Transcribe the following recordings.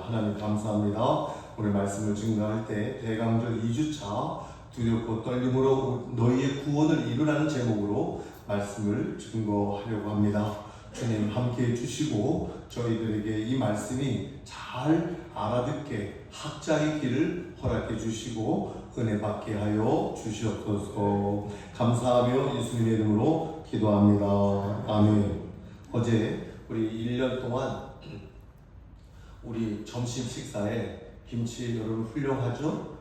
하나님 감사합니다. 오늘 말씀을 증거할 때 대강절 2주차 두렵고 떨림으로 너희의 구원을 이루라는 제목으로 말씀을 증거하려고 합니다. 주님 함께해 주시고 저희들에게 이 말씀이 잘 알아듣게 학자의 길을 허락해 주시고 은혜 받게 하여 주시옵소서. 감사하며 예수님의 이름으로 기도합니다. 아멘. 어제 우리 1년 동안 우리 점심 식사에 김치 여러분 훌륭하죠?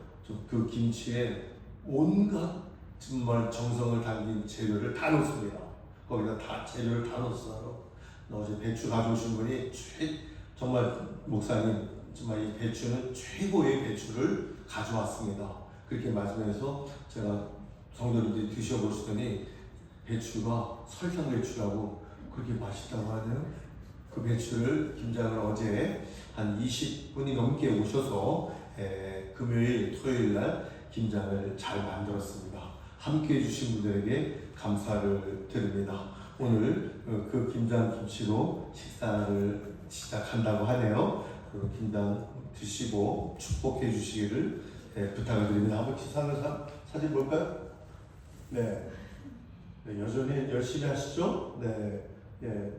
그 김치에 온갖 정말 정성을 담긴 재료를 다 넣습니다. 거기다 다 재료를 다 넣었어요. 어제 배추 가져오신 분이 정말 목사님 정말 이 배추는 최고의 배추를 가져왔습니다. 그렇게 말씀해서 제가 성도님들이 드셔보시더니 배추가 설탕 배추라고 그렇게 맛있다고 하네요. 그 배추를 김장을 어제 한 20분이 넘게 오셔서 금요일, 토요일 날 김장을 잘 만들었습니다. 함께 해주신 분들에게 감사를 드립니다. 오늘 그 김장 김치로 식사를 시작한다고 하네요. 그 김장 드시고 축복해 주시기를 부탁을 드립니다. 한번 식사하는 사진 볼까요? 네. 여전히 열심히 하시죠? 네.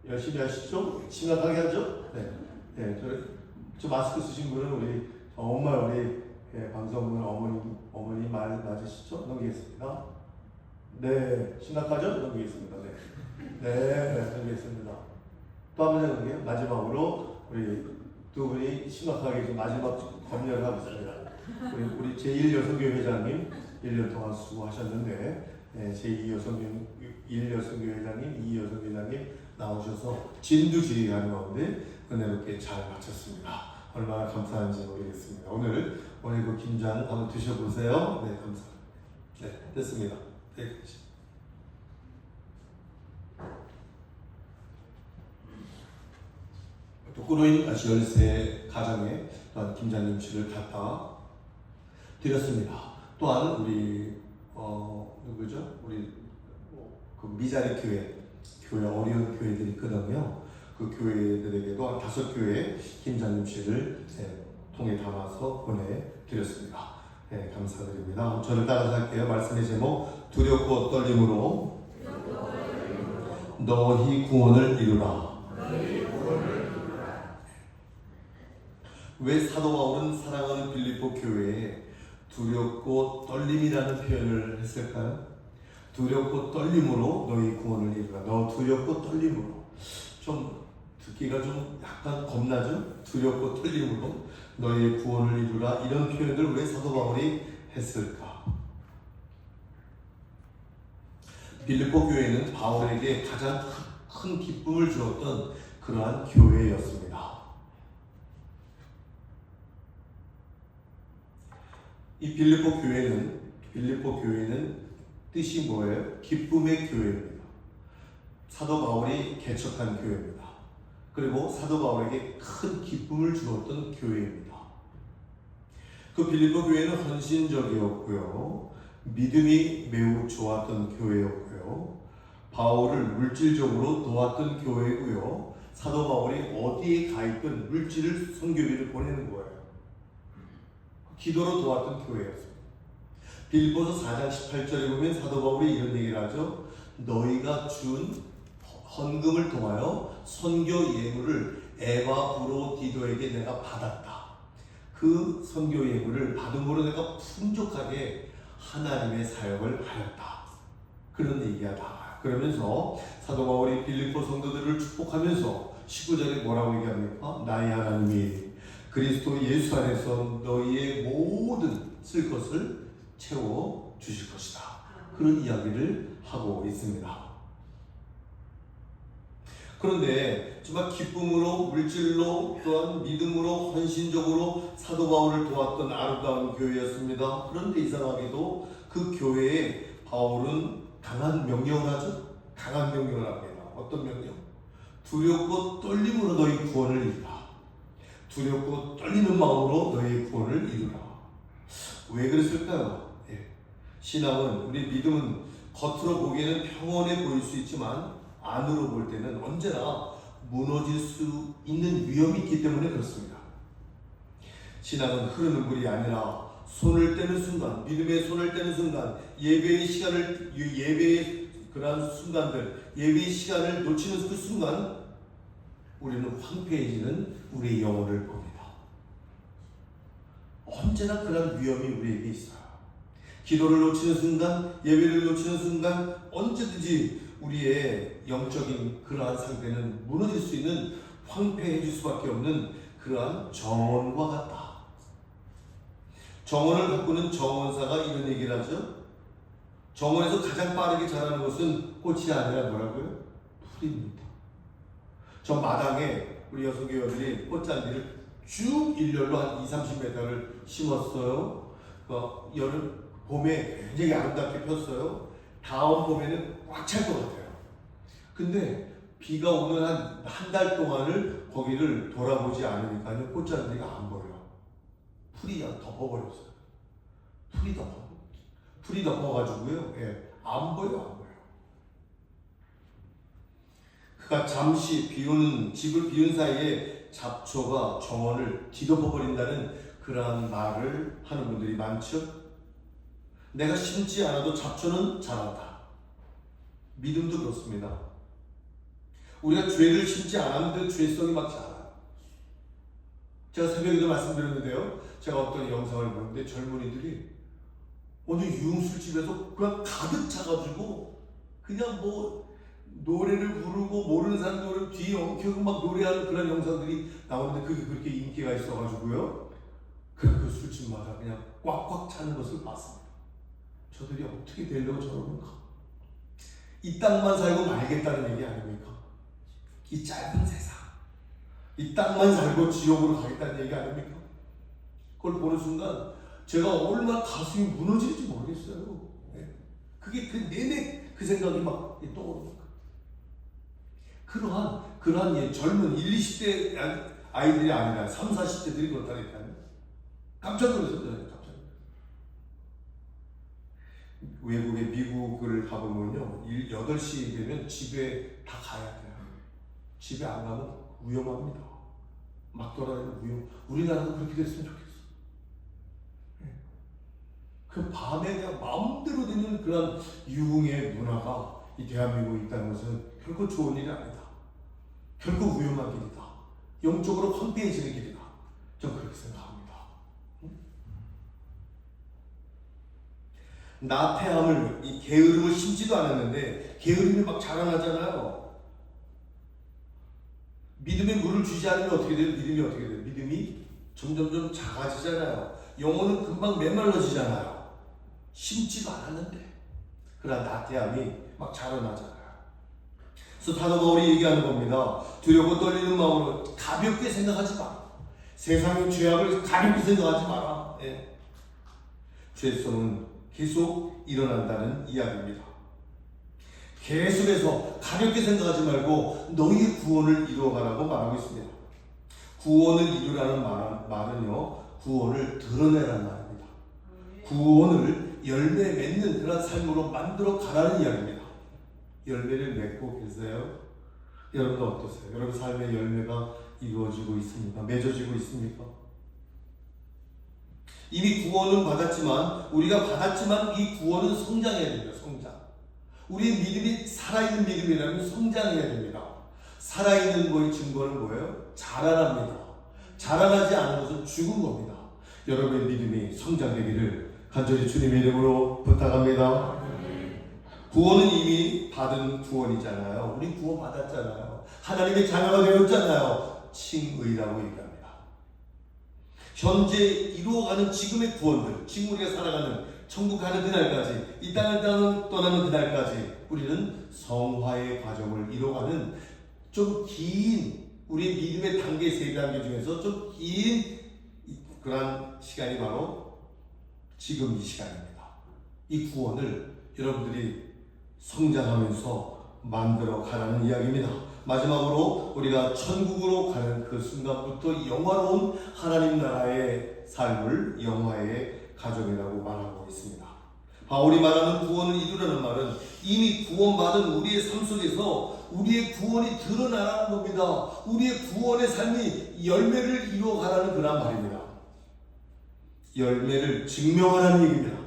열심히 하시죠? 심각하게 하죠? 네. 저 마스크 쓰신 분은 우리 정말 우리 방송분 어머니 말 맞으시죠? 넘기겠습니다. 네. 심각하죠? 넘기겠습니다. 네. 넘기겠습니다. 또 한 번 넘기게요. 마지막으로 우리 두 분이 심각하게 좀 마지막 검열을 하고 있습니다. 우리 제1여성교회 회장님 1년 동안 수고하셨는데 제2여성교회 회장님, 2여성교회 회장님 나오셔서 진두지휘하는 가운데 은혜롭게 잘 마쳤습니다. 얼마나 감사한지 모르겠습니다. 오늘 그 김장 한번 드셔보세요. 네, 감사합니다. 네, 됐습니다. 네. 또 꾸로인 13 가정에 또한 김장김치를 갖다 드렸습니다. 또한 우리 누구죠? 우리 그 미자리 교회 어려운 교회들이 있거든요. 그 교회들에게도 한 5교회 김장김치를 통에 담아서 보내드렸습니다. 네, 감사드립니다. 저를 따라서 할게요. 말씀의 제목 두렵고 떨림으로 너희 구원을 이루라. 왜 사도 바울은 사랑하는 빌립보 교회에 두렵고 떨림이라는 표현을 했을까요? 두렵고 떨림으로 너희 구원을 이루라. 너 두렵고 떨림으로. 좀 듣기가 좀 약간 겁나죠? 두렵고 떨림으로 너희 구원을 이루라. 이런 표현을 왜 사도 바울이 했을까? 빌립보 교회는 바울에게 가장 큰 기쁨을 주었던 그러한 교회였습니다. 이 빌립보 교회는 뜻이 뭐예요? 기쁨의 교회입니다. 사도 바울이 개척한 교회입니다. 그리고 사도 바울에게 큰 기쁨을 주었던 교회입니다. 그 빌립보 교회는 헌신적이었고요. 믿음이 매우 좋았던 교회였고요. 바울을 물질적으로 도왔던 교회고요. 사도 바울이 어디에 가 있든 물질을 선교비를 보내는 거예요. 기도로 도왔던 교회였습니다. 빌립보서 4장 18절에 보면 사도 바울이 이런 얘기를 하죠. 너희가 준 헌금을 통하여 선교 예물을 에바브로디도에게 내가 받았다. 그 선교 예물을 받음으로 내가 풍족하게 하나님의 사역을 하였다. 그런 얘기가 나와요. 그러면서 사도 바울이 빌립보 성도들을 축복하면서 19절에 뭐라고 얘기합니까? 나의 하나님이 그리스도 예수 안에서 너희의 모든 쓸 것을 채워 주실 것이다. 그런 이야기를 하고 있습니다. 그런데 정말 기쁨으로 물질로 또한 믿음으로 헌신적으로 사도 바울을 도왔던 아름다운 교회였습니다. 그런데 이상하게도 그 교회에 바울은 강한 명령을 하죠. 강한 명령을 합니다. 어떤 명령? 두렵고 떨림으로 너희 구원을 이루라. 두렵고 떨리는 마음으로 너희 구원을 이루라. 왜 그랬을까요? 신앙은, 우리 믿음은 겉으로 보기에는 평온해 보일 수 있지만 안으로 볼 때는 언제나 무너질 수 있는 위험이 있기 때문에 그렇습니다. 신앙은 흐르는 물이 아니라 손을 떼는 순간, 믿음의 손을 떼는 순간, 예배의 시간을, 예배의 그러한 순간들, 예배의 시간을 놓치는 그 순간 우리는 황폐해지는 우리의 영혼을 봅니다. 언제나 그런 위험이 우리에게 있어요. 기도를 놓치는 순간, 예배를 놓치는 순간 언제든지 우리의 영적인 그러한 상태는 무너질 수 있는, 황폐해질 수밖에 없는 그러한 정원과 같다. 정원을 가꾸는 정원사가 이런 얘기를 하죠. 정원에서 가장 빠르게 자라는 것은 꽃이 아니라 뭐라고요? 풀입니다. 저 마당에 우리 여성교회들이 꽃잔디를 쭉 일렬로 한 20-30m를 심었어요. 여름, 봄에 굉장히 아름답게 폈어요. 다음 봄에는 꽉 찰 것 같아요. 근데 비가 오는 한 달 동안을 거기를 돌아보지 않으니까요, 꽃잔디가 안 보여요. 풀이 덮어버렸어요. 풀이 덮어가지고요, 안 보여. 그가 잠시 집을 비운 사이에 잡초가 정원을 뒤덮어버린다는 그러한 말을 하는 분들이 많죠. 내가 심지 않아도 잡초는 자란다. 믿음도 그렇습니다. 우리가 죄를 심지 않았는데 죄성이 막 자라요. 제가 새벽에도 말씀드렸는데요. 제가 어떤 영상을 보는데 젊은이들이 어느 유흥술집에서 그냥 가득 차가지고 그냥 뭐 노래를 부르고 모르는 사람 노래 뒤에 엉켜고 막 노래하는 그런 영상들이 나오는데 그게 그렇게 인기가 있어가지고요. 그 술집마다 그냥 꽉꽉 차는 것을 봤습니다. 저들이 어떻게 되려고 저러는가? 이 땅만 살고 말겠다는 얘기 아닙니까? 이 짧은 세상, 이 땅만 살고 지옥으로 가겠다는 얘기 아닙니까? 그걸 보는 순간 제가 얼마나 가슴이 무너질지 모르겠어요. 그게 그 내내 그 생각이 막 떠오릅니다. 그러한 젊은 1, 20대 아이들이 아니라 3, 40대들이 그렇다니까요. 깜짝 놀랐어요. 외국에 미국을 가보면요, 8시 되면 집에 다 가야 돼요. 집에 안 가면 위험합니다. 막 돌아다니는 위험. 우리나라도 그렇게 됐으면 좋겠어. 그 밤에 그냥 마음대로 되는 그런 유흥의 문화가 이 대한민국에 있다는 것은 결코 좋은 일이 아니다. 결코 위험한 길이다. 영적으로 황폐해지는 길이다. 저는 그렇게 생각합니다. 나태함을, 이 게으름을 심지도 않았는데 게으름이 막 자라나잖아요. 믿음에 물을 주지 않으면 어떻게 돼요? 믿음이 어떻게 돼요? 믿음이 점점점 작아지잖아요. 영혼은 금방 메말라지잖아요. 심지도 않았는데. 그러나 나태함이 막 자라나잖아요. 그래서 사도 바울이 얘기하는 겁니다. 두렵고 떨리는 마음으로 가볍게 생각하지 마라. 세상의 죄악을 가볍게 생각하지 마라. 죄성은 계속 일어난다는 이야기입니다. 계속해서 가볍게 생각하지 말고 너희의 구원을 이루어가라고 말하고 있습니다. 구원을 이루라는 말은요, 구원을 드러내라는 말입니다. 구원을 열매 맺는 그런 삶으로 만들어 가라는 이야기입니다. 열매를 맺고 계세요? 여러분 어떠세요? 여러분 삶의 열매가 이루어지고 있습니까? 맺어지고 있습니까? 이미 구원은 우리가 받았지만 이 구원은 성장해야 됩니다. 성장. 우리의 믿음이 살아있는 믿음이라면 성장해야 됩니다. 살아있는 거의 증거는 뭐예요? 자라납니다. 자라나지 않은 것은 죽은 겁니다. 여러분의 믿음이 성장되기를 간절히 주님의 이름으로 부탁합니다. 구원은 이미 받은 구원이잖아요. 우리 구원 받았잖아요. 하나님의 자녀가 되었잖아요. 칭의라고 얘기합니다. 현재 이루어가는 지금의 구원들, 지금 우리가 살아가는 천국 가는 그날까지, 이 땅을 떠나는 그날까지 우리는 성화의 과정을 이루어가는 좀 긴, 우리 믿음의 단계, 3단계 중에서 좀 긴 그런 시간이 바로 지금 이 시간입니다. 이 구원을 여러분들이 성장하면서 만들어 가라는 이야기입니다. 마지막으로 우리가 천국으로 가는 그 순간부터 영화로운 하나님 나라의 삶을 영화의 가정이라고 말하고 있습니다. 바울이 말하는 구원을 이루라는 말은 이미 구원받은 우리의 삶 속에서 우리의 구원이 드러나라는 겁니다. 우리의 구원의 삶이 열매를 이루어가라는 그런 말입니다. 열매를 증명하라는 얘기입니다.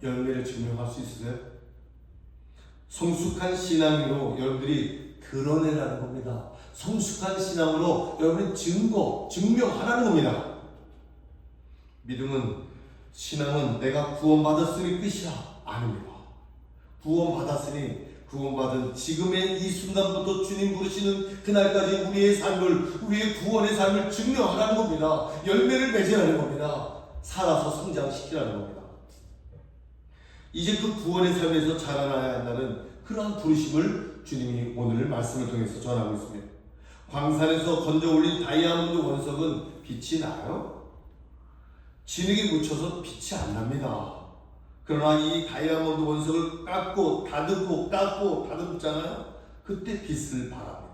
열매를 증명할 수 있으세요? 성숙한 신앙으로 여러분들이 드러내라는 겁니다. 성숙한 신앙으로 여러분이 증명하라는 겁니다. 믿음은, 신앙은 내가 구원받았으니 끝이야 아닙니다. 구원받은 지금의 이 순간부터 주님 부르시는 그날까지 우리의 구원의 삶을 증명하라는 겁니다. 열매를 맺으라는 겁니다. 살아서 성장시키라는 겁니다. 이제 그 구원의 삶에서 자라나야 한다는 그러한 부르심을 주님이 오늘 말씀을 통해서 전하고 있습니다. 광산에서 건져 올린 다이아몬드 원석은 빛이 나요? 진흙에 묻혀서 빛이 안 납니다. 그러나 이 다이아몬드 원석을 깎고 다듬잖아요. 그때 빛을 발합니다.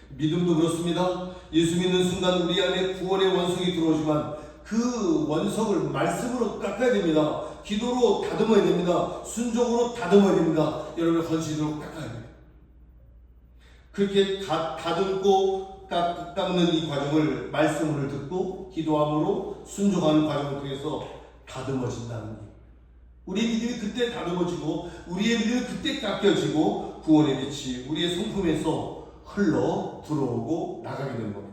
믿음도 그렇습니다. 예수 믿는 순간 우리 안에 구원의 원석이 들어오지만 그 원석을 말씀으로 깎아야 됩니다. 기도로 다듬어야 됩니다. 순종으로 다듬어야 됩니다. 여러분의 헌신으로 깎아야 됩니다. 그렇게 다듬고 깎는 이 과정을 말씀을 듣고 기도함으로 순종하는 과정을 통해서 다듬어진다는 것. 우리의 믿음이 그때 다듬어지고 우리의 믿음이 그때 깎여지고 구원의 빛이 우리의 성품에서 흘러 들어오고 나가게 되는 겁니다.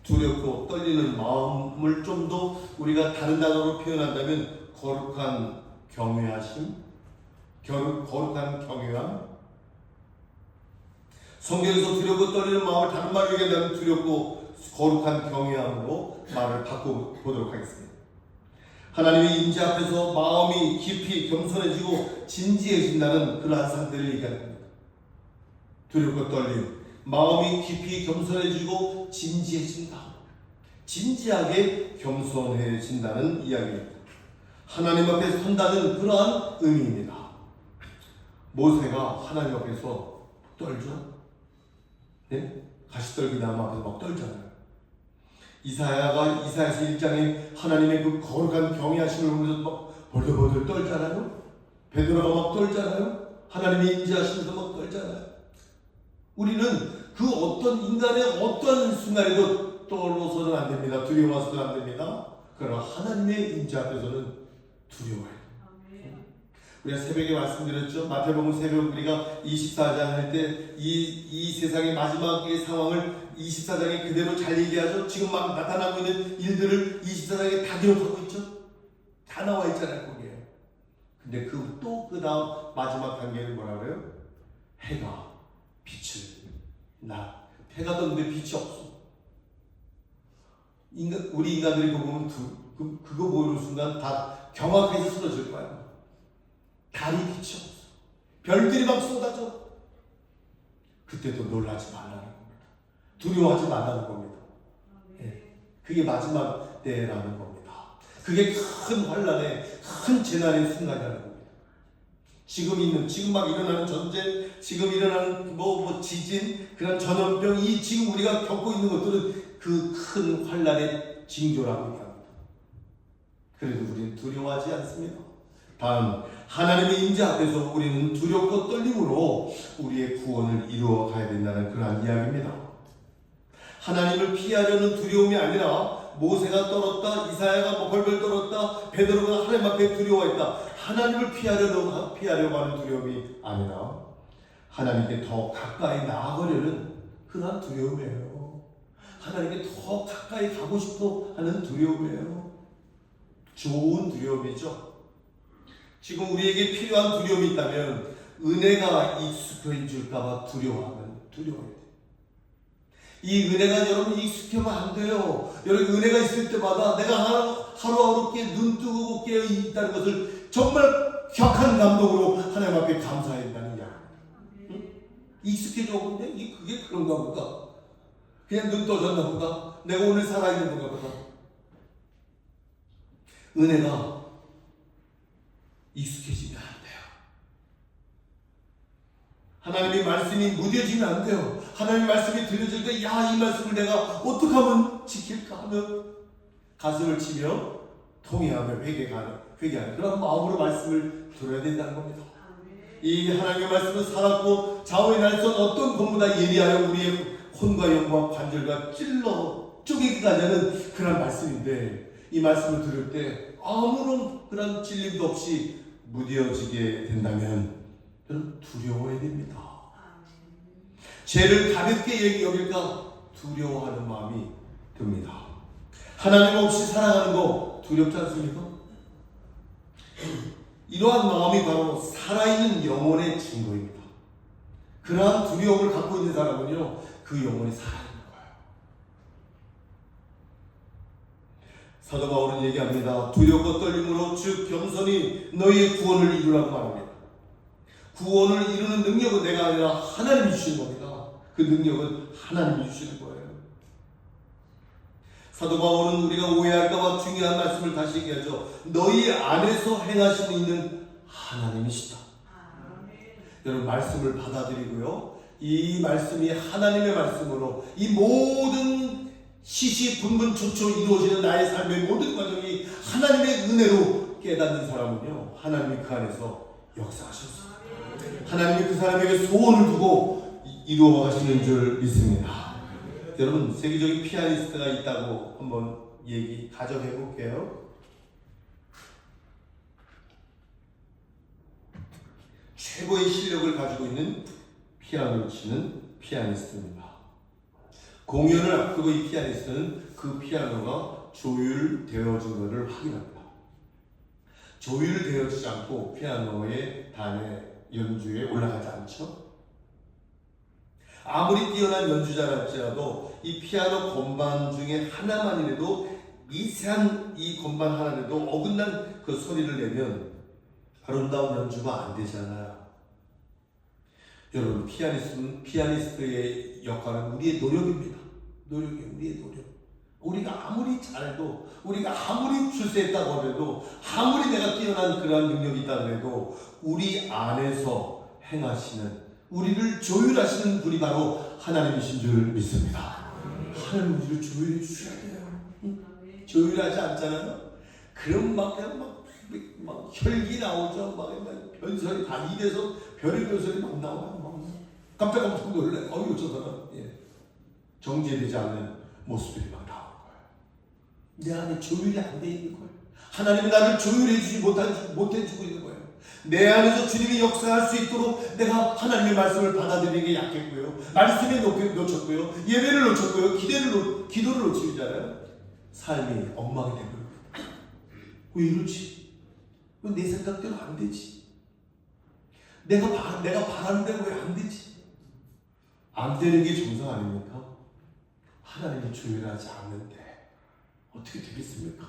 두렵고 떨리는 마음을 좀 더 우리가 다른 단어로 표현한다면 거룩한 경외하심, 거룩한 경외함. 성경에서 두렵고 떨리는 마음을 다른 말로 얘기한다면 두렵고 거룩한 경외함으로 말을 바꿔보도록 하겠습니다. 하나님의 임재 앞에서 마음이 깊이 겸손해지고 진지해진다는 그러한 상태를 얘기하는 겁니다. 두렵고 떨림, 마음이 깊이 겸손해지고 진지해진다. 진지하게 겸손해진다는 이야기입니다. 하나님 앞에 선다는 그러한 의미입니다. 모세가 하나님 앞에서 떨죠? 네? 가시떨기나무 앞에서 막 떨잖아요. 이사야서 1장에 하나님의 그 거룩한 경외하심을 보면서 막 벌벌벌 떨잖아요. 베드로가 막 떨잖아요. 하나님의 임재하시면서 막 떨잖아요. 우리는 그 어떤 인간의 어떤 순간에도 떨어서는 안 됩니다. 두려워서는 안 됩니다. 그러나 하나님의 임재 앞에서는 두려워해요. 우리가 새벽에 말씀드렸죠. 마태복음 새벽 우리가 24장 할 때 이 세상의 마지막의 상황을 24장에 그대로 잘 얘기하죠. 지금 막 나타나고 있는 일들을 24장에 다 기록하고 있죠. 다 나와 있잖아요, 거기에. 근데 그 다음 마지막 단계는 뭐라 그래요? 해가 빛을 해가 떴는데 빛이 없어. 우리 인간들이 그거 보면 그거 보이는 순간 다 경악해서 쓰러질 거야. 달이 빛이 없어. 별들이 막 쏟아져. 그때도 놀라지 말라는 겁니다. 두려워하지 말라는 겁니다. 네. 그게 마지막 때라는 겁니다. 그게 큰 환란의, 큰 재난의 순간이라는 겁니다. 지금 막 일어나는 전쟁, 지금 일어나는 지진, 그런 전염병, 지금 우리가 겪고 있는 것들은 그 큰 환란의 징조라고 합니다. 그래도 우리는 두려워하지 않습니다. 단 하나님의 임재 앞에서 우리는 두렵고 떨림으로 우리의 구원을 이루어 가야 된다는 그러한 이야기입니다. 하나님을 피하려는 두려움이 아니라 모세가 떨었다, 이사야가 벌벌 떨었다, 베드로가 하나님 앞에 두려워했다. 하나님을 피하려고 하는 두려움이 아니라 하나님께 더 가까이 나아가려는 그러한 두려움이에요. 하나님께 더 가까이 가고 싶어 하는 두려움이에요. 좋은 두려움이죠. 지금 우리에게 필요한 두려움이 있다면 은혜가 익숙해질까봐 두려워해야 돼요. 이 은혜가 여러분 익숙하면 안 돼요. 여러분 은혜가 있을 때마다 내가 하루하루 눈 뜨고 깨어 있다는 것을 정말 격한 감동으로 하나님 앞에 감사해야 된다는 이야기. 응? 익숙해져 근데 그게 그런가 보다. 그냥 눈 떠졌나 보다. 내가 오늘 살아있는 건가 보다. 은혜가 익숙해지면 안 돼요. 하나님의 말씀이 무뎌지면 안 돼요. 하나님의 말씀이 들려질 때, 이 말씀을 내가 어떻게 하면 지킬까 하면 가슴을 치며 통회하며 회개하는 그런 마음으로 말씀을 들어야 된다는 겁니다. 이 하나님의 말씀은 살았고 좌우의 날선 어떤 것보다 예리하여 우리의 혼과 영과 관절과 찔러 쪼개기까지 하는 그런 말씀인데 이 말씀을 들을 때 아무런 그런 질림도 없이 무뎌지게 된다면 저는 두려워해야 됩니다. 죄를 가볍게 여길까 두려워하는 마음이 듭니다. 하나님 없이 살아가는 거 두렵지 않습니까? 이러한 마음이 바로 살아있는 영혼의 증거입니다. 그러한 두려움을 갖고 있는 사람은요, 그 영혼이 살아있는 거예요. 사도 바울은 얘기합니다. 두렵고 떨림으로 즉 겸손히 너희의 구원을 이루라고 말합니다. 구원을 이루는 능력은 내가 아니라 하나님이 주시는 겁니다. 그 능력은 하나님이 주시는 거예요. 사도 바울은 우리가 오해할까봐 중요한 말씀을 다시 얘기하죠. 너희 안에서 행하시고 있는 하나님이시다. 여러분 말씀을 받아들이고요. 이 말씀이 하나님의 말씀으로 이 모든 시시분분초초 이루어지는 나의 삶의 모든 과정이 하나님의 은혜로 깨닫는 사람은요. 하나님이 그 안에서 역사하셨어요. 하나님이 그 사람에게 소원을 두고 이루어 가시는 줄 믿습니다. 여러분 세계적인 피아니스트가 있다고 한번 가정해 볼게요. 최고의 실력을 가지고 있는 피아노를 치는 피아니스트입니다. 공연을 앞두고 이 피아니스트는 그 피아노가 조율되어진 것을 확인합니다. 조율되어지지 않고 피아노의 단의 연주에 올라가지 않죠. 아무리 뛰어난 연주자랄지라도 이 피아노 건반 중에 하나만이라도 미세한 이 건반 하나라도 어긋난 그 소리를 내면 아름다운 연주가 안 되잖아요. 여러분 피아니스트의 역할은 우리의 노력입니다. 우리의 노력. 우리가 아무리 잘해도, 우리가 아무리 출세했다고 해도, 아무리 내가 뛰어난 그러한 능력이 있다고 해도 우리 안에서 행하시는, 우리를 조율하시는 분이 바로 하나님이신 줄 믿습니다. 하나님 우리를 조율해 주셔야 돼요. 조율하지 않잖아요. 그럼 막 혈기 나오죠. 막 별소리 다 입에서 별의별 소리 막 나와요. 깜짝 놀래. 어이구 저 사람 정제되지 않는 모습들이 막 나오는 거예요. 내 안에 조율이 안 돼 있는 거예요. 하나님이 나를 조율해 주지 못해주고 있는 거예요. 내 안에서 주님이 역사할 수 있도록 내가 하나님의 말씀을 받아들이기 약했고요. 말씀에 놓쳤고요. 예배를 놓쳤고요. 기도를 놓치잖아요. 삶이 엉망이 되고요. 왜 이러지? 왜 내 생각대로 안 되지? 내가 바라는 대로 왜 안 되지? 안 되는 게 정상 아닙니까? 하나님이 조율하지 않는데 어떻게 되겠습니까?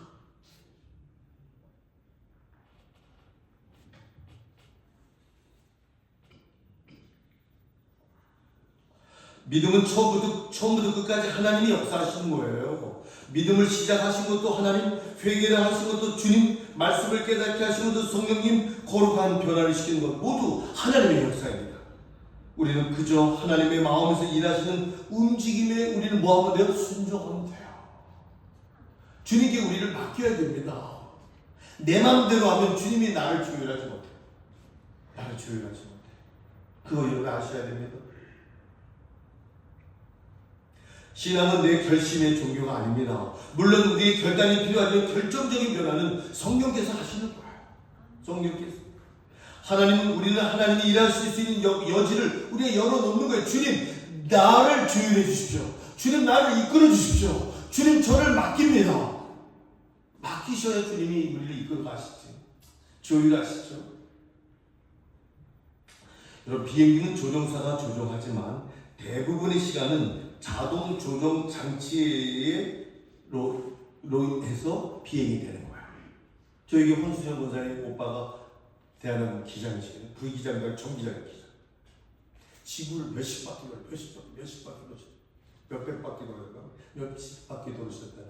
믿음은 처음부터 끝까지 하나님이 역사하시는 거예요. 믿음을 시작하신 것도 하나님, 회개를 하신 것도 주님, 말씀을 깨닫게 하신 것도 성령님, 거룩한 변화를 시키는 것 모두 하나님의 역사입니다. 우리는 그저 하나님의 마음에서 일하시는 움직임에 우리는 뭐하면 돼요? 순종하면 돼요. 주님께 우리를 맡겨야 됩니다. 내 마음대로 하면 주님이 나를 조율하지 못해요. 나를 조율하지 못해요. 그거 여러분 아셔야 됩니다. 신앙은 내 결심의 종교가 아닙니다. 물론 우리의 결단이 필요하지만 결정적인 변화는 성령께서 하시는 거예요. 성령께서. 우리는 하나님이 일하실 수 있는 여지를 우리가 열어놓는 거예요. 주님, 나를 조율해 주십시오. 주님, 나를 이끌어 주십시오. 주님, 저를 맡깁니다. 맡기셔야 주님이 우리를 이끌어 가시지. 조율하시죠. 여러분, 비행기는 조종사가 조종하지만 대부분의 시간은 자동 조종 장치로 해서 비행이 되는 거야. 저에게 혼수현 권사님 오빠가 대한항공 기장이시거든요. 부기장과 정기장 기장. 지구를 몇십 바퀴 몇백 바퀴 돌았나? 몇십 바퀴 돌으셨다나.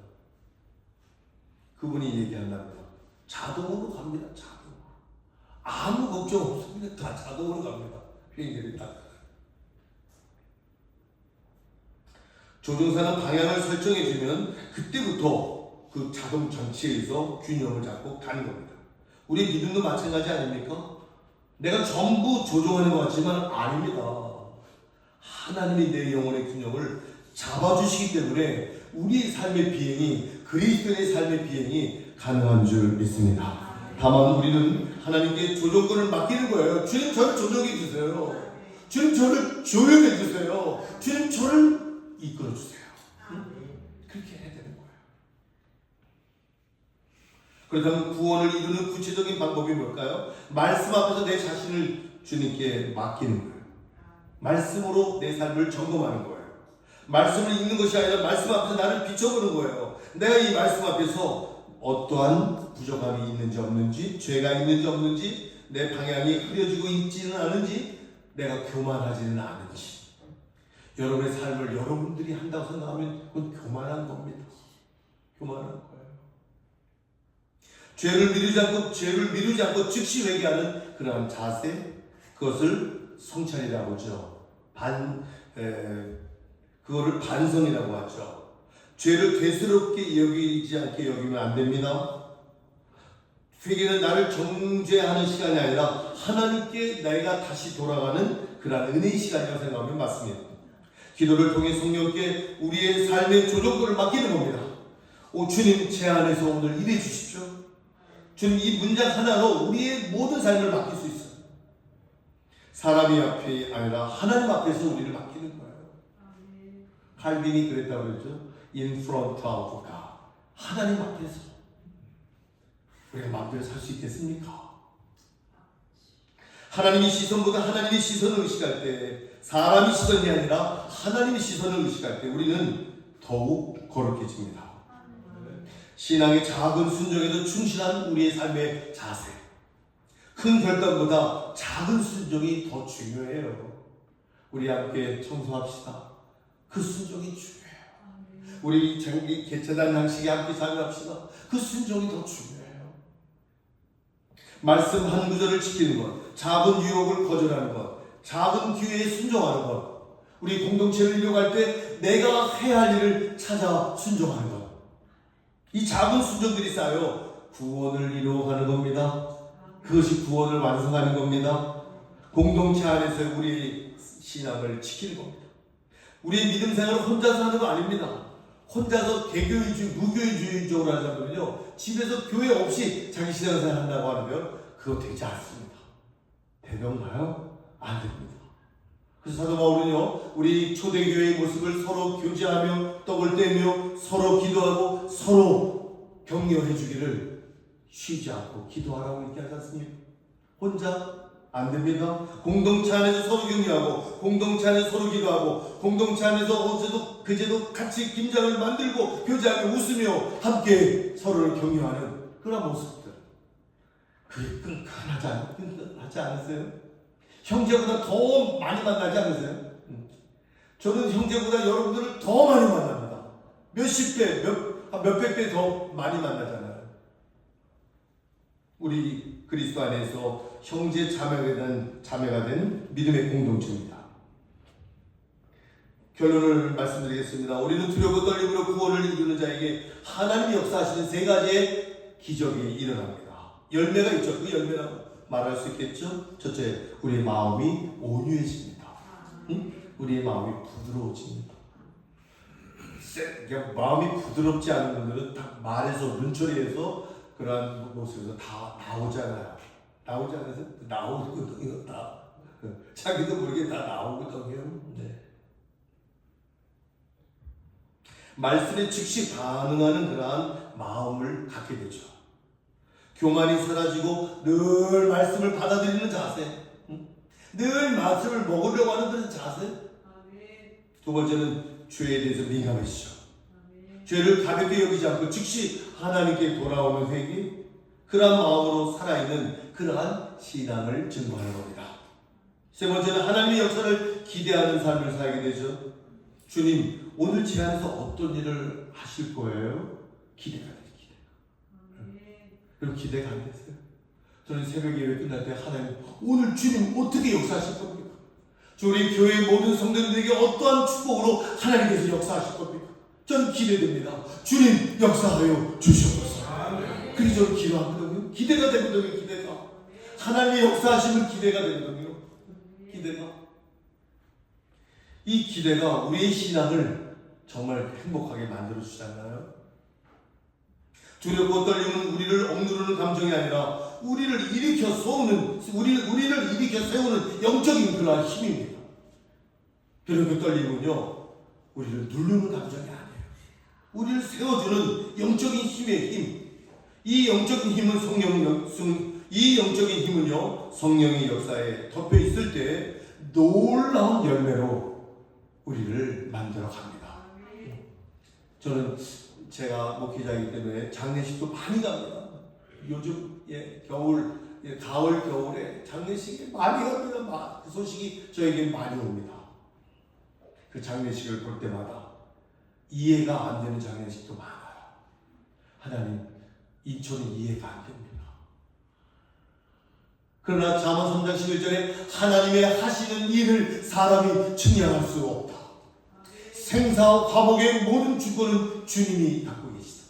그분이 얘기한답니다. 자동으로 갑니다. 자동으로. 아무 걱정 없습니다. 다 자동으로 갑니다. 비행기를 딱. 조종사는 방향을 설정해주면 그때부터 그 자동 장치에서 균형을 잡고 가는 겁니다. 우리 믿음도 마찬가지 아닙니까? 내가 전부 조종하는 것 같지만 아닙니다. 하나님이 내 영혼의 균형을 잡아주시기 때문에 우리의 삶의 비행이, 그리스도인의 삶의 비행이 가능한 줄 믿습니다. 다만 우리는 하나님께 조종권을 맡기는 거예요. 주님 저를 조종해 주세요. 주님 저를 조용해 주세요. 주님 저를 이끌어 주세요. 그렇게 해야 되는 거예요. 그렇다면 구원을 이루는 구체적인 방법이 뭘까요? 말씀 앞에서 내 자신을 주님께 맡기는 거예요. 말씀으로 내 삶을 점검하는 거예요. 말씀을 읽는 것이 아니라 말씀 앞에서 나를 비춰보는 거예요. 내가 이 말씀 앞에서 어떠한 부족함이 있는지 없는지, 죄가 있는지 없는지, 내 방향이 흐려지고 있지는 않은지, 내가 교만하지는 않은지. 여러분의 삶을 여러분들이 한다고 생각하면 그건 교만한 겁니다. 교만한 거예요. 죄를 미루지 않고 즉시 회개하는 그러한 자세, 그것을 성찰이라고 하죠. 그거를 반성이라고 하죠. 죄를 괴스럽게 여기지 않게 여기면 안 됩니다. 회개는 나를 정죄하는 시간이 아니라 하나님께 내가 다시 돌아가는 그러한 은혜의 시간이라고 생각하면 맞습니다. 기도를 통해 성령께 우리의 삶의 조종권을 맡기는 겁니다. 주님 제 안에서 오늘 일해 주십시오. 주님 이 문장 하나로 우리의 모든 삶을 맡길 수 있어요. 사람이 앞이 아니라 하나님 앞에서 우리를 맡기는 거예요. 칼빈이 그랬다고 그러죠. In front of God. 하나님 앞에서 우리가 마음대로 살 수 있겠습니까? 하나님의 시선보다 하나님의 시선을 의식할 때, 사람의 시선이 아니라 하나님의 시선을 의식할 때 우리는 더욱 거룩해집니다. 신앙의 작은 순종에도 충실한 우리의 삶의 자세, 큰 결단보다 작은 순종이 더 중요해요. 우리 함께 청소합시다. 그 순종이 중요해요. 우리 장기 개체단 양식에 함께 참여합시다. 그 순종이 더 중요해요. 말씀 한 구절을 지키는 것, 작은 유혹을 거절하는 것, 작은 기회에 순종하는 것, 우리 공동체를 이루어갈 때 내가 해야 할 일을 찾아 순종하는 것, 이 작은 순종들이 쌓여 구원을 이루어가는 겁니다. 그것이 구원을 완성하는 겁니다. 공동체 안에서 우리 신앙을 지키는 겁니다. 우리의 믿음 생활은 혼자서 하는 거 아닙니다. 혼자서 개교의주의, 무교의주의적으로 하는 사람들은요, 집에서 교회 없이 자기 신앙생활 한다고 하면 그거 되지 않습니다. 되던가요? 안 됩니다. 그래서 사도 바울은요, 우리 초대교회의 모습을 서로 교제하며 떡을 떼며 서로 기도하고 서로 격려해 주기를 쉬지 않고 기도하라고 얘기하지 않습니까? 혼자 안 됩니다. 공동체 안에서 서로 격려하고, 공동체 안에서 서로 기도하고, 공동체 안에서 어제도 그제도 같이 김장을 만들고 교제하며 웃으며 함께 서로를 격려하는 그런 모습들, 그게 끈끈하지 않으세요? 형제보다 더 많이 만나지 않으세요? 저는 형제보다 여러분들을 더 많이 만납니다. 몇십 배, 몇백 배 더 많이 만나잖아요. 우리 그리스도 안에서 형제 자매가 된 믿음의 공동체입니다. 결론을 말씀드리겠습니다. 우리는 두려워 떨림으로 구원을 이루는 자에게 하나님이 역사하시는 세 가지의 기적이 일어납니다. 열매가 있죠. 그 열매라고 말할 수 있겠죠. 첫째, 우리의 마음이 온유해집니다. 우리의 마음이 부드러워집니다. 마음이 부드럽지 않은 분들은 딱 말해서 눈초리에서 그러한 모습에서 다 나오잖아요. 나오지 않아서 나오거든요. 다 자기도 모르게 다 나오거든요. 네. 말씀에 즉시 반응하는 그러한 마음을 갖게 되죠. 교만이 사라지고 늘 말씀을 받아들이는 자세, 늘 말씀을 먹으려고 하는 그런 자세. 두 번째는 죄에 대해서 민감해지죠. 죄를 가볍게 여기지 않고 즉시 하나님께 돌아오는 회개, 그러한 마음으로 살아있는 그러한 신앙을 증거하는 겁니다. 세 번째는 하나님의 역사를 기대하는 삶을 살게 되죠. 주님, 오늘 제 안에서 어떤 일을 하실 거예요? 기대가 돼요. 그럼 기대가 안 됐어요. 저는 새벽 예배 끝날 때 하나님, 오늘 주님 어떻게 역사하실 겁니까? 우리 교회 모든 성도들에게 어떠한 축복으로 하나님께서 역사하실 겁니까? 저는 기대됩니다. 주님 역사하여 주시옵소서. 그래서 저는 기도하거든요. 기대가 되거든요. 기대가. 하나님의 역사하시면 기대가 되거든요. 기대가. 이 기대가 우리의 신앙을 정말 행복하게 만들어주잖아요. 두렵고 떨림은 우리를 억누르는 감정이 아니라 우리를 일으켜 세우는 영적인 그러한 힘입니다. 두렵고 떨림은요, 우리를 누르는 감정이 아니에요. 우리를 세워주는 영적인 힘의 힘. 이 영적인 힘은 성령의 역사에 덮여 있을 때 놀라운 열매로 우리를 만들어 갑니다. 저는 제가 목회자이기 때문에 장례식도 많이 갑니다. 요즘 가을 겨울에 장례식에 많이 갑니다. 그 소식이 저에게 많이 옵니다. 그 장례식을 볼 때마다 이해가 안 되는 장례식도 많아요. 하나님, 저는 이해가 안 됩니다. 그러나 잠언 3장 11절에 하나님의 하시는 일을 사람이 측량할 수 없다. 생사와 화복의 모든 주권은 주님이 갖고 계시다.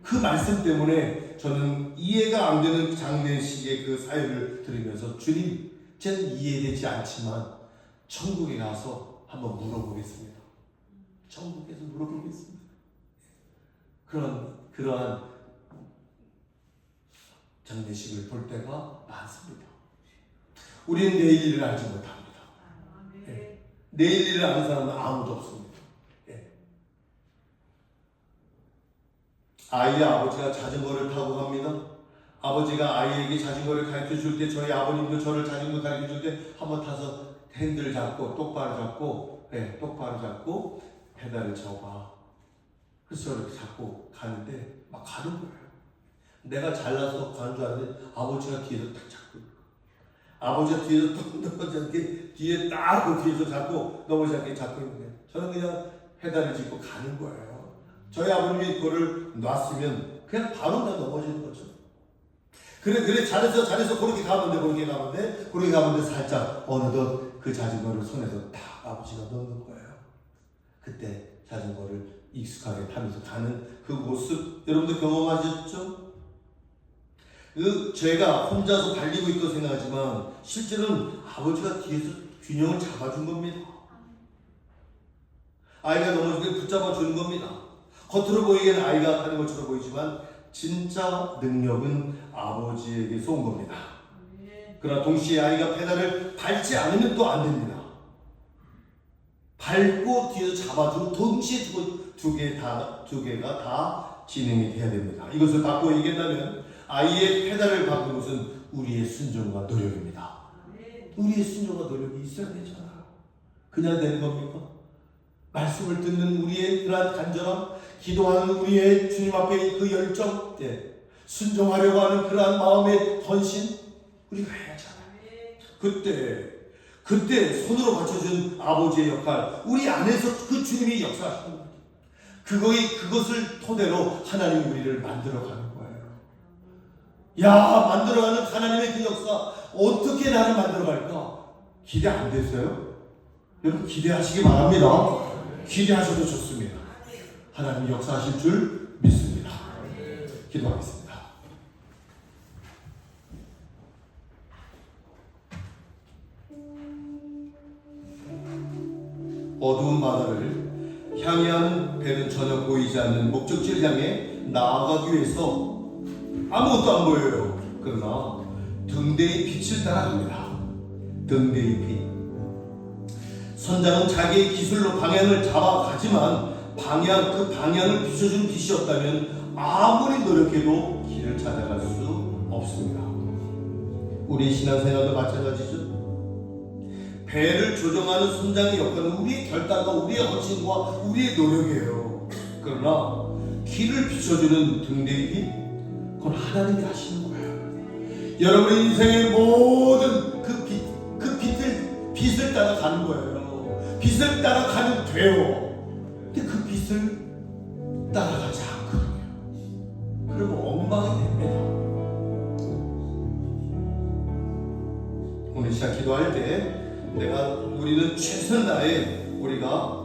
그 말씀 때문에 저는 이해가 안 되는 장례식의 그 사연을 들으면서 주님, 저는 이해되지 않지만 천국에 가서 한번 물어보겠습니다. 천국에서 물어보겠습니다. 그러한 장례식을 볼 때가 많습니다. 우리는 내일 일을 알지 못합니다. 네. 내일 일을 아는 사람은 아무도 없습니다. 네. 아이의 아버지가 자전거를 타고 갑니다. 아버지가 아이에게 자전거를 가르쳐 줄 때, 저희 아버님도 저를 자전거 가르쳐 줄 때 한번 타서 핸들 잡고 똑바로 잡고 페달을 잡아. 그래서 저를 잡고 가는데 막 가는 거예요. 내가 잘나서 가는 줄 알았는데 아버지가 뒤에서 딱 잡고 있는 거예요. 아버지가 뒤에서 딱 넘어지지 않게 뒤에 딱 뒤에서 잡고 넘어지지 않게 잡고 있는 거예요. 저는 그냥 페달을 짚고 가는 거예요. 저희 아버님이 그거를 놨으면 그냥 바로 나 넘어지는 거죠. 그래 잘해서 그렇게 가는데 살짝 어느덧 그 자전거를 손에서 딱 아버지가 넣는 거예요. 그때 자전거를 익숙하게 타면서 가는 그 모습 여러분들 경험하셨죠? 제가 혼자서 달리고 있다고 생각하지만 실제로는 아버지가 뒤에서 균형을 잡아준 겁니다. 아이가 넘어질 때 붙잡아 주는 겁니다. 겉으로 보이기에는 아이가 하는 것처럼 보이지만 진짜 능력은 아버지에게서 온 겁니다. 그러나 동시에 아이가 페달을 밟지 않으면 또 안 됩니다. 밟고 뒤에서 잡아주고 동시에 두 개가 다 진행이 돼야 됩니다. 이것을 바꿔 얘기한다면 아이의 페달을 바꾸는 것은 우리의 순종과 노력입니다. 우리의 순종과 노력이 있어야 되잖아요. 그냥 되는 겁니까? 말씀을 듣는 우리의 그러한 간절함, 기도하는 우리의 주님 앞에 그 열정, 순종하려고 하는 그러한 마음의 헌신, 우리가 해야잖아요. 그때 손으로 받쳐준 아버지의 역할, 우리 안에서 그 주님이 역사하시는 거예요. 그것을 토대로 하나님이 우리를 만들어가는 거예요. 만들어가는 하나님의 그 역사, 어떻게 나를 만들어갈까? 기대 안 되세요? 여러분 기대하시기 바랍니다. 기대하셔도 좋습니다. 하나님 역사하실 줄 믿습니다. 기도하겠습니다. 어두운 바다를 향해하는 배는 전혀 보이지 않는 목적지를 향해 나아가기 위해서 아무것도 안 보여요. 그러나 등대의 빛을 따라갑니다. 등대의 빛. 선장은 자기의 기술로 방향을 잡아가지만 그 방향을 비춰주는 빛이 없다면 아무리 노력해도 길을 찾아갈 수 없습니다. 우리 신앙생활도 마찬가지죠. 배를 조정하는 선장의 역할은 우리의 결단과 우리의 헌신과 우리의 노력이에요. 그러나 길을 비춰주는 등대의 빛, 그건 하나님이 하시는 거예요. 여러분의 인생의 모든 빛을 따라가는 거예요. 빛을 따라가면 돼요. 근데 그 빛을 따라가지 않거든요. 그러면 엉망이 됩니다. 오늘 시작 기도할 때 우리는 최선을 다해 우리가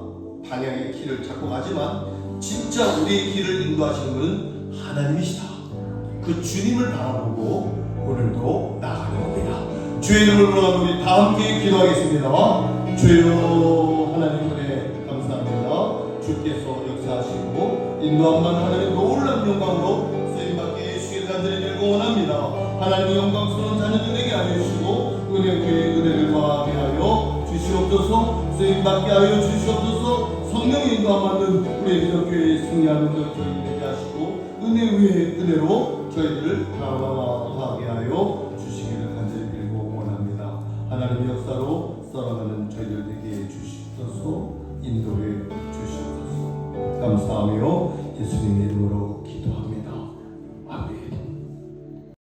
방향의 길을 잡고 가지만 진짜 우리의 길을 인도하시는 분은 하나님이시다. 그 주님을 바라보고 오늘도 나가는 겁니다. 주의 이름을 부르며 우리 다 함께 기도하겠습니다. 주여 하나님 은혜 감사합니다. 주께서 역사하시고 인도함만 하나님의 놀라운 영광으로 쓰임받게 해주시길 간절히 빌고 원합니다. 하나님의 영광스러운 자녀들에게 하여 주시고 은혜 위에 은혜를 더하게 하여 주시옵소서. 쓰임받게 하여 주시옵소서. 성령의 인도함 받는 우리 기독교회의 승리하는 저희들 되게 하시고 은혜 위에 은혜로 저희들을 강화하게 하여 주시기를 간절히 빌고 원합니다. 하나님의 역사로 살아가는 저희들 되게 해주시옵소서. 인도해 주시옵소서. 감사하며 예수님의 이름으로 기도합니다.